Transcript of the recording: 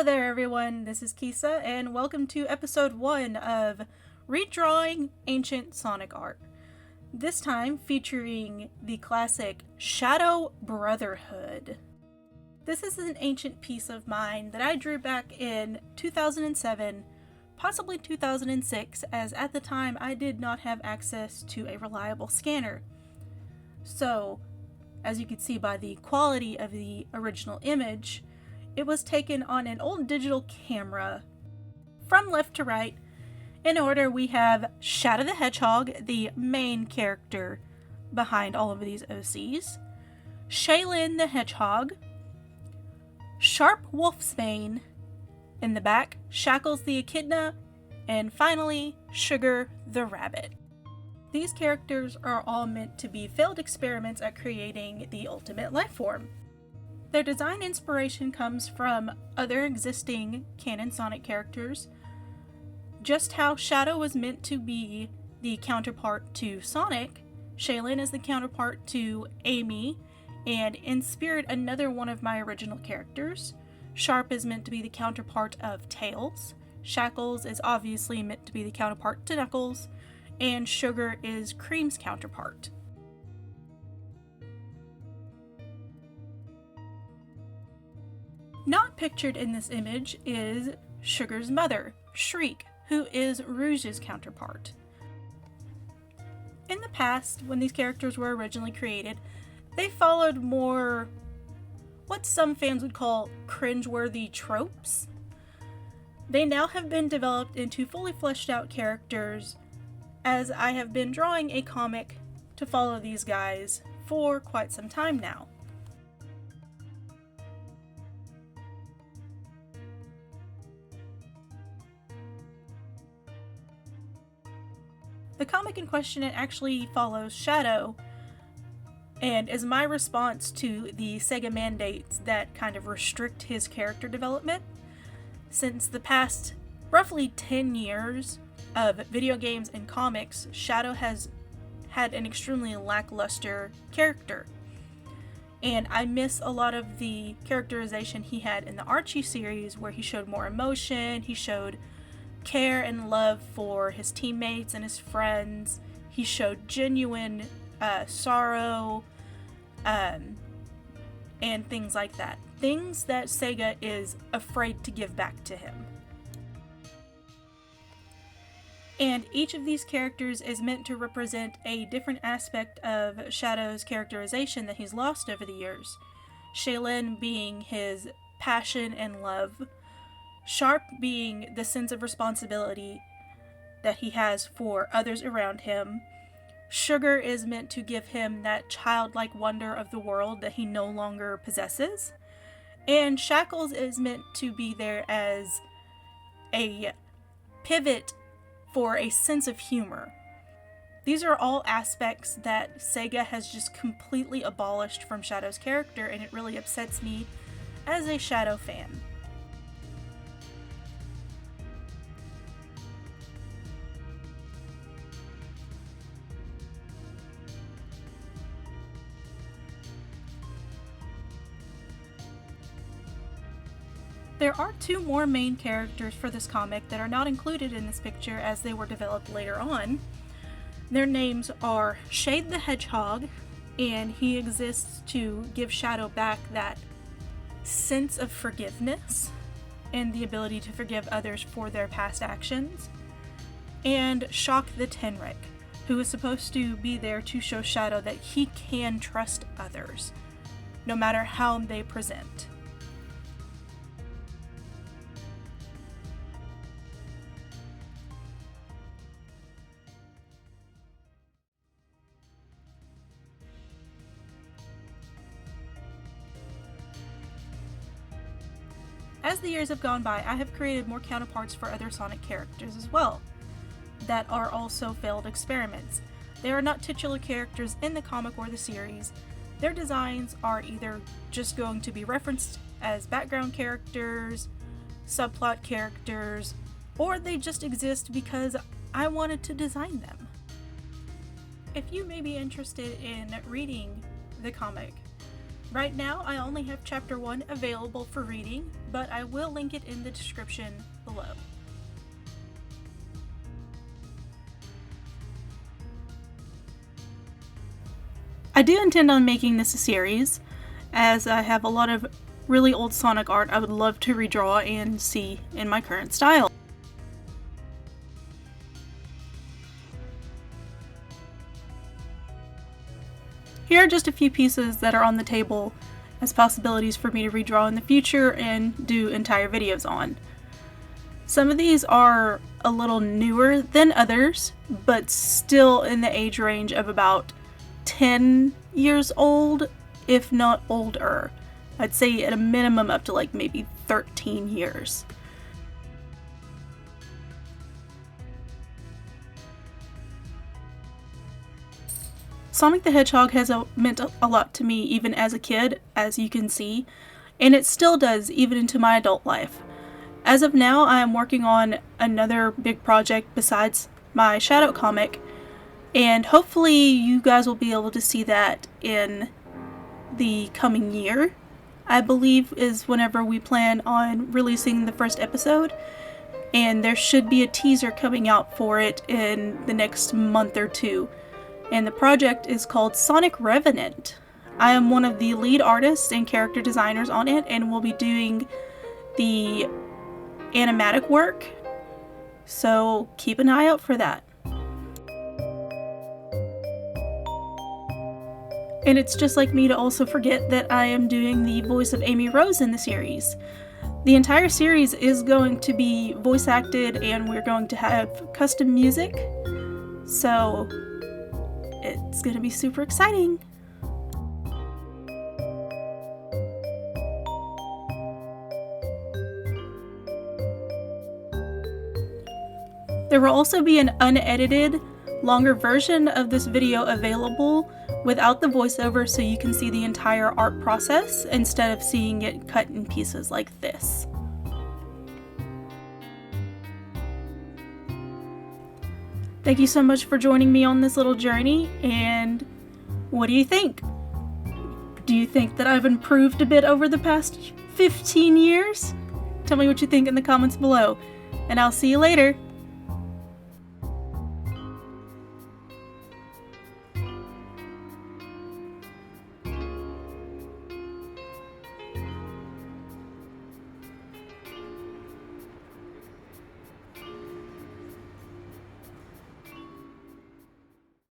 there everyone, this is Kisa, and welcome to episode 1 of Redrawing Ancient Sonic Art. This time featuring the classic Shadow Brotherhood. This is an ancient piece of mine that I drew back in 2007, possibly 2006, as at the time I did not have access to a reliable scanner. So, as you can see by the quality of the original image, it was taken on an old digital camera. From left to right, in order, we have Shadow the Hedgehog, the main character behind all of these OCs, Shaylin the Hedgehog, Sharp Wolfsbane in the back, Shackles the Echidna, and finally, Sugar the Rabbit. These characters are all meant to be failed experiments at creating the ultimate life form. Their design inspiration comes from other existing canon Sonic characters, just how Shadow was meant to be the counterpart to Sonic, Shaylin is the counterpart to Amy, and in spirit another one of my original characters. Sharp is meant to be the counterpart of Tails, Shackles is obviously meant to be the counterpart to Knuckles, and Sugar is Cream's counterpart. Not pictured in this image is Sugar's mother, Shriek, who is Rouge's counterpart. In the past, when these characters were originally created, they followed more what some fans would call cringeworthy tropes. They now have been developed into fully fleshed out characters, as I have been drawing a comic to follow these guys for quite some time now. The comic in question actually follows Shadow, and is my response to the Sega mandates that kind of restrict his character development. Since the past roughly 10 years of video games and comics, Shadow has had an extremely lackluster character. And I miss a lot of the characterization he had in the Archie series, where he showed more emotion, he showed care and love for his teammates and his friends. He showed genuine sorrow and things like that. Things that Sega is afraid to give back to him. And each of these characters is meant to represent a different aspect of Shadow's characterization that he's lost over the years. Shaylin being his passion and love, Sharp being the sense of responsibility that he has for others around him. Sugar is meant to give him that childlike wonder of the world that he no longer possesses. And Shackles is meant to be there as a pivot for a sense of humor. These are all aspects that Sega has just completely abolished from Shadow's character, and it really upsets me as a Shadow fan. There are 2 more main characters for this comic that are not included in this picture as they were developed later on. Their names are Shade the Hedgehog, and he exists to give Shadow back that sense of forgiveness and the ability to forgive others for their past actions. And Shock the Tenric, who is supposed to be there to show Shadow that he can trust others, no matter how they present. As the years have gone by, I have created more counterparts for other Sonic characters as well, that are also failed experiments. They are not titular characters in the comic or the series. Their designs are either just going to be referenced as background characters, subplot characters, or they just exist because I wanted to design them. If you may be interested in reading the comic, Right now, I only have Chapter 1 available for reading, but I will link it in the description below. I do intend on making this a series, as I have a lot of really old Sonic art I would love to redraw and see in my current style. Here are just a few pieces that are on the table as possibilities for me to redraw in the future and do entire videos on. Some of these are a little newer than others, but still in the age range of about 10 years old, if not older. I'd say at a minimum up to like maybe 13 years. Sonic the Hedgehog has meant a lot to me even as a kid, as you can see, and it still does even into my adult life. As of now, I am working on another big project besides my Shadow comic, and hopefully you guys will be able to see that in the coming year. I believe is whenever we plan on releasing the first episode, and there should be a teaser coming out for it in the next month or two. And the project is called Sonic Revenant. I am one of the lead artists and character designers on it, and will be doing the animatic work, so keep an eye out for that. And it's just like me to also forget that I am doing the voice of Amy Rose in the series. The entire series is going to be voice acted, and we're going to have custom music, so it's gonna be super exciting. There will also be an unedited, longer version of this video available without the voiceover, so you can see the entire art process instead of seeing it cut in pieces like this. Thank you so much for joining me on this little journey, and what do you think? Do you think that I've improved a bit over the past 15 years? Tell me what you think in the comments below, and I'll see you later.